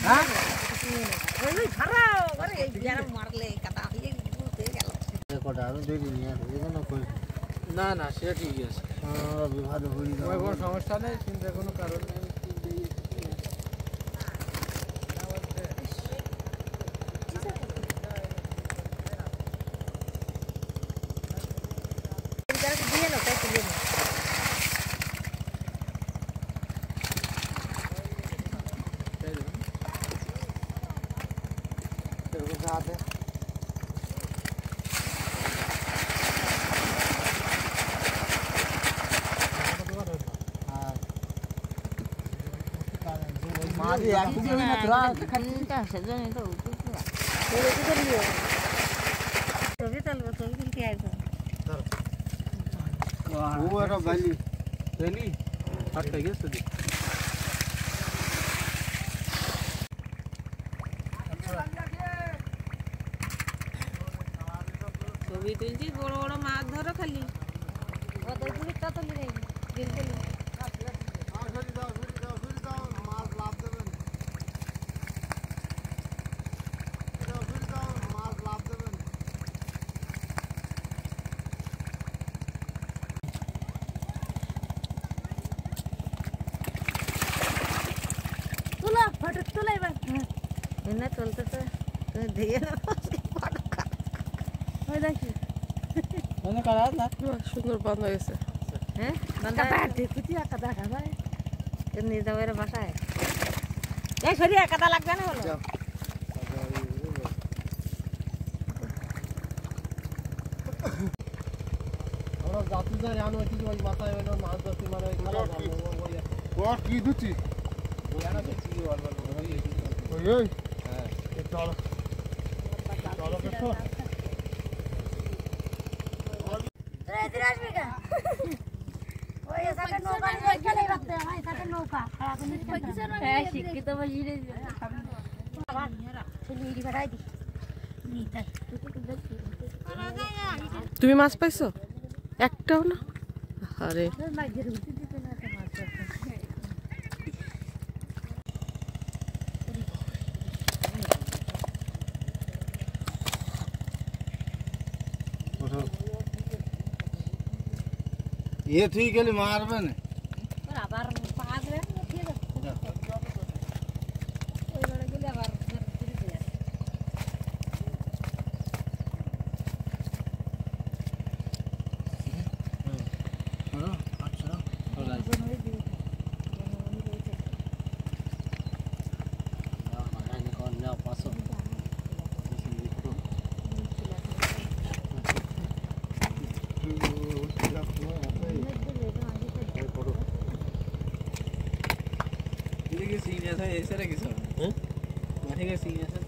হ্যাঁ ওই খারাপ আরে এই বিয়ার মারলে কাটা হয়ে গেল কটা আমি দেখি নিয়ে এখানে কই না না সেটা ঠিক আছে বিবাদ হই না কোনো সমস্যা নেই চিন্তার কোনো কারণ নেই साथ है मारी एक भी ना थोड़ा खट्टा से जो नहीं तो वो किधर लियो तो भी चल वो तो भी क्या है वो era valley রেলি হাটটা গেছে দি ছবি তুলছি বড় বড় মাছ ধরো খালি কত দূরটা তো নেই দিন দিন माल लाभ देबेन माल लाभ देबेन तुला फोटो तुला इन्हें चलते तो दिए ना फोटो ওই দেখি মানে কারাত না সুন্দর বন্ধ হয়ে গেছে হ্যাঁ বন্ধ দেখি একা দেখা যায় নিয়ে যাও এর বাসায় এই সরি একাটা লাগবে না হলো আমরা যাত্রী যা জানো কি ওই মাথায় হলো মাছ ধরতে মানে খারাপ और की दुची জানা তো কি বলবো ओए ओए হ্যাঁ चलो चलो देखो শিক্ষিত তুমি মাছ পাইছো একটাও না আরে ये ठीक है मारबे ने আবার পাঁচ রে ঠিক আছে ওই বড় গেলে আবার এদিকে সিন আছে এসে রেখেছো হ্যাঁ মাঠে গিয়ে সিন আছে